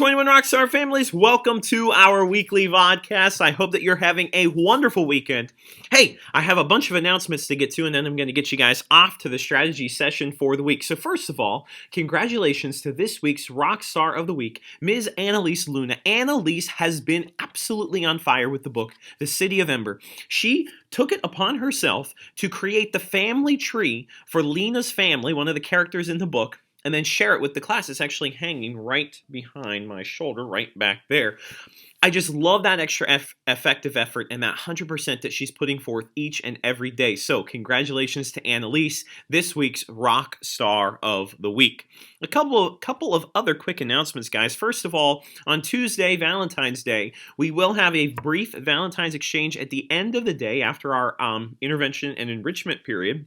21 Rockstar families, welcome to our weekly VODCAST. I hope that you're having a wonderful weekend. Hey, I have a bunch of announcements to get to, and then I'm going to get you guys off to the strategy session for the week. So first of all, congratulations to this week's Rockstar of the Week, Ms. Annalise Luna. Annalise has been absolutely on fire with the book, The City of Ember. She took it upon herself to create the family tree for Lena's family, one of the characters in the book, and then share it with the class. It's actually hanging right behind my shoulder, right back there. I just love that extra effective effort and that 100% that she's putting forth each and every day. So congratulations to Annalise, this week's Rock Star of the Week. A couple of other quick announcements, guys. First of all, on Tuesday, Valentine's Day, we will have a brief Valentine's exchange at the end of the day after our intervention and enrichment period.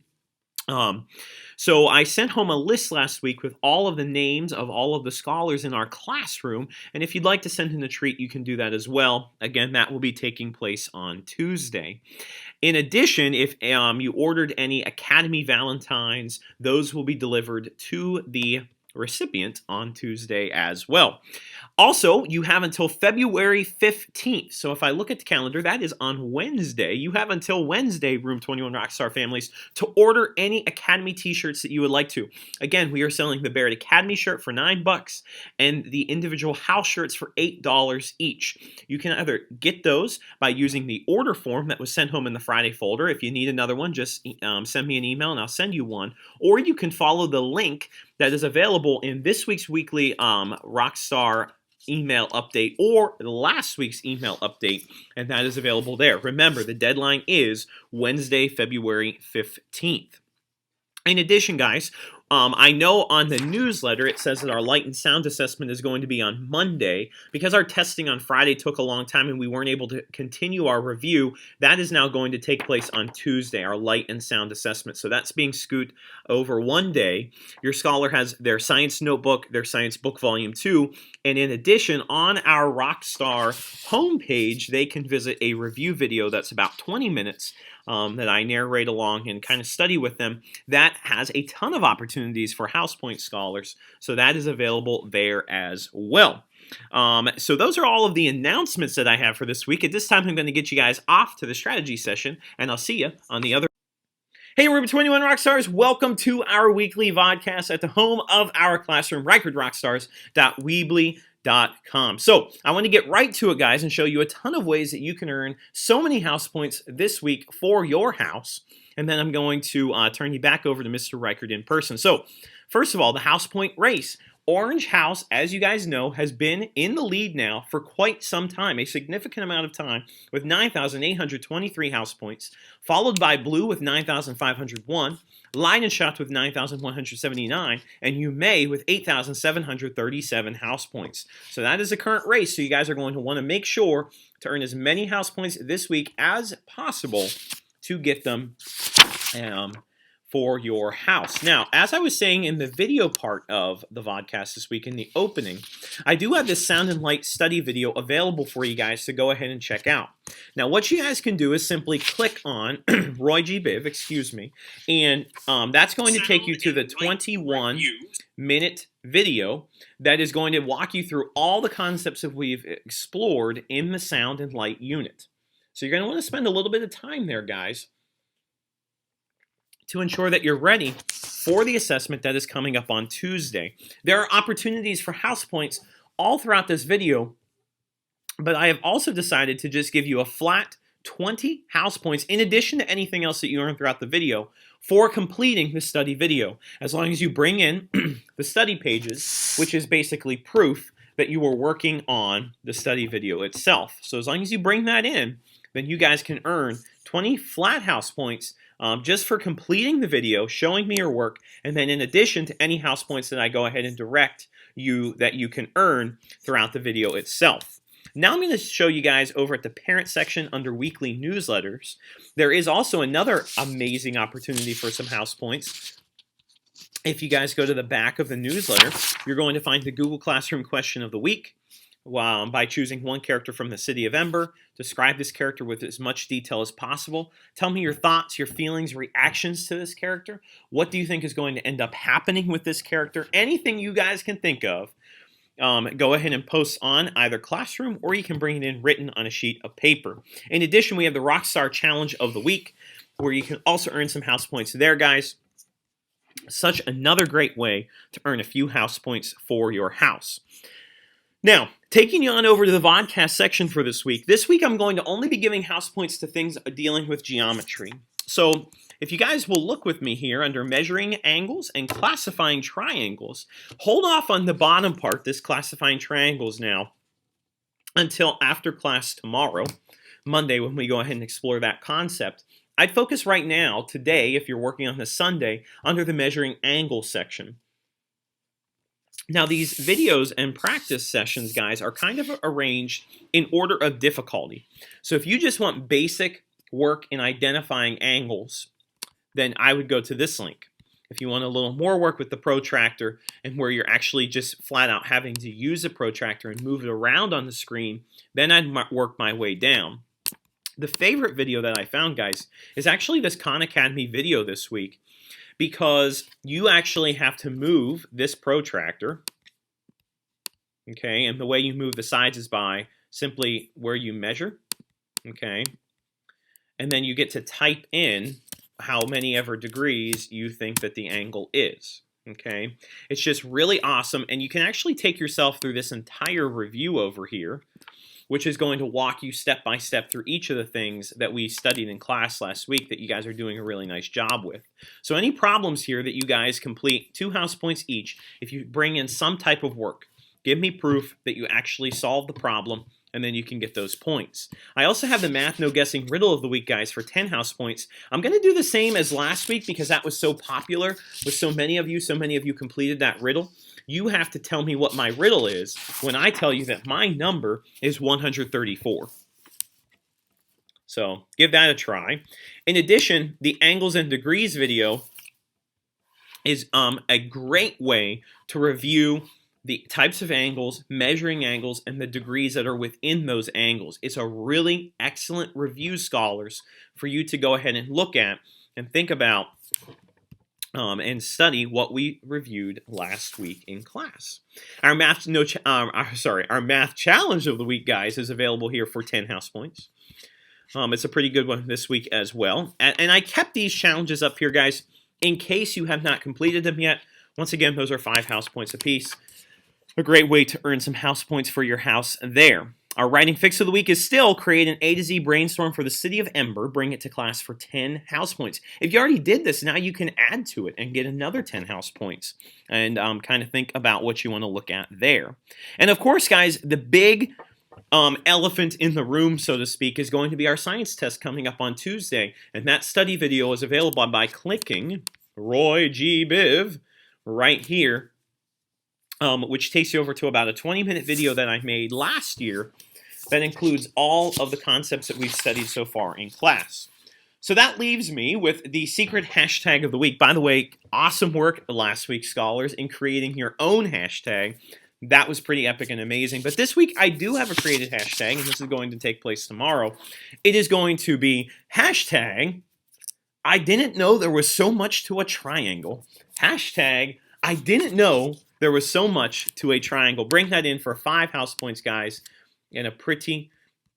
So I sent home a list last week with all of the names of all of the scholars in our classroom, and if you'd like to send in a treat, you can do that as well. Again, that will be taking place on Tuesday. In addition, if you ordered any Academy Valentines, those will be delivered to the recipient on Tuesday as well. Also, you have until February 15th. So if I look at the calendar, that is on Wednesday. You have until Wednesday, Room 21 Rockstar families, to order any Academy t-shirts that you would like to. Again, we are selling the Barrett Academy shirt for $9 and the individual house shirts for $8 each. You can either get those by using the order form that was sent home in the Friday folder. If you need another one, just send me an email and I'll send you one. Or you can follow the link that is available in this week's weekly Rockstar email update or last week's email update, and that is available there. Remember, the deadline is Wednesday, February 15th. In addition, guys, I know on the newsletter it says that our light and sound assessment is going to be on Monday. Because our testing on Friday took a long time and we weren't able to continue our review, that is now going to take place on Tuesday, our light and sound assessment. So that's being scooted over one day. Your scholar has their science notebook, their science book volume 2, and in addition, on our Rockstar homepage, they can visit a review video that's about 20 minutes that I narrate along and kind of study with them. That has a ton of opportunities for House Point scholars, so that is available there as well. So those are all of the announcements that I have for this week. At this time, I'm going to get you guys off to the strategy session, and I'll see you on the other. Hey, Ruby 21 Rockstars, welcome to our weekly VODCAST at the home of our classroom, RikerdRockstars.weebly.com. So I want to get right to it, guys, and show you a ton of ways that you can earn so many house points this week for your house. And then I'm going to turn you back over to Mr. Reichard in person. So first of all, the house point race. Orange House, as you guys know, has been in the lead now for quite some time, a significant amount of time, with 9,823 house points, followed by Blue with 9,501, Line and Shot with 9,179, and You May with 8,737 house points. So that is the current race, so you guys are going to want to make sure to earn as many house points this week as possible to get them for your house. Now, as I was saying in the video part of the VODCAST this week in the opening, I do have this sound and light study video available for you guys to go ahead and check out. Now, what you guys can do is simply click on Roy G. Biv, excuse me, and that's going to take you to the 21-minute video that is going to walk you through all the concepts that we've explored in the sound and light unit. So you're going to want to spend a little bit of time there, guys, to ensure that you're ready for the assessment that is coming up on Tuesday. There are opportunities for house points all throughout this video, but I have also decided to just give you a flat 20 house points in addition to anything else that you earn throughout the video for completing the study video, as long as you bring in the study pages, which is basically proof that you were working on the study video itself. So as long as you bring that in, then you guys can earn 20 flat house points just for completing the video, showing me your work, and then in addition to any house points that I go ahead and direct you that you can earn throughout the video itself. Now I'm going to show you guys over at the parent section under weekly newsletters. There is also another amazing opportunity for some house points. If you guys go to the back of the newsletter, you're going to find the Google Classroom question of the week. By choosing one character from the City of Ember. Describe this character with as much detail as possible. Tell me your thoughts, your feelings, reactions to this character. What do you think is going to end up happening with this character? Anything you guys can think of. go ahead and post on either Classroom, or you can bring it in written on a sheet of paper. In addition, we have the Rockstar Challenge of the Week, where you can also earn some house points there, guys. Such another great way to earn a few house points for your house. Now, taking you on over to the VODCAST section for this week. This week, I'm going to only be giving house points to things dealing with geometry. So, if you guys will look with me here under measuring angles and classifying triangles, hold off on the bottom part, this classifying triangles now, until after class tomorrow, Monday, when we go ahead and explore that concept. I'd focus right now, today, if you're working on this Sunday, under the measuring angle section. Now, these videos and practice sessions, guys, are kind of arranged in order of difficulty. So if you just want basic work in identifying angles, then I would go to this link. If you want a little more work with the protractor and where you're actually just flat out having to use a protractor and move it around on the screen, then I'd work my way down. The favorite video that I found, guys, is actually this Khan Academy video this week, because you actually have to move this protractor, okay, and the way you move the sides is by simply where you measure, okay, and then you get to type in how many ever degrees you think that the angle is, okay. It's just really awesome, and you can actually take yourself through this entire review over here, which is going to walk you step by step through each of the things that we studied in class last week that you guys are doing a really nice job with. So any problems here that you guys complete 2 house points each, if you bring in some type of work, give me proof that you actually solved the problem, and then you can get those points. I also have the Math No Guessing Riddle of the Week, guys, for 10 house points. I'm going to do the same as last week because that was so popular with so many of you completed that riddle. You have to tell me what my riddle is when I tell you that my number is 134. So give that a try. In addition, the angles and degrees video is a great way to review the types of angles, measuring angles, and the degrees that are within those angles. It's a really excellent review, scholars, for you to go ahead and look at and think about and study what we reviewed last week in class. Our math challenge of the week, guys, is available here for 10 house points. It's a pretty good one this week as well. And I kept these challenges up here, guys, in case you have not completed them yet. Once again, those are 5 house points apiece. A great way to earn some house points for your house there. Our writing fix of the week is still create an A to Z brainstorm for the city of Ember, bring it to class for 10 house points. If you already did this, now you can add to it and get another 10 house points and kind of think about what you want to look at there. And of course, guys, the big elephant in the room, so to speak, is going to be our science test coming up on Tuesday. And that study video is available by clicking Roy G. Biv right here. Which takes you over to about a 20-minute video that I made last year that includes all of the concepts that we've studied so far in class. So that leaves me with the secret hashtag of the week. By the way, awesome work last week, scholars, in creating your own hashtag. That was pretty epic and amazing. But this week, I do have a created hashtag, and this is going to take place tomorrow. It is going to be hashtag I didn't know there was so much to a triangle. Hashtag I didn't know there was so much to a triangle. Bring that in for 5 house points, guys, and a pretty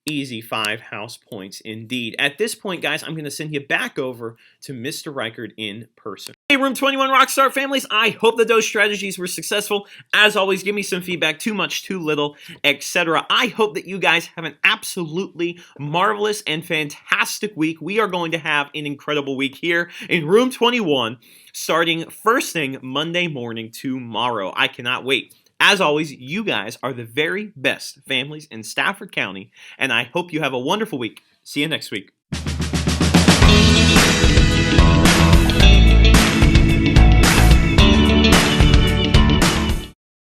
easy 5 house points indeed. At this point, guys, I'm going to send you back over to Mr. Reichard in person. Hey, Room 21 Rockstar families, I hope that those strategies were successful. As always, give me some feedback, too much, too little, etc. I hope that you guys have an absolutely marvelous and fantastic week. We are going to have an incredible week here in Room 21, starting first thing Monday morning tomorrow. I cannot wait. As always, you guys are the very best families in Stafford County, and I hope you have a wonderful week. See you next week.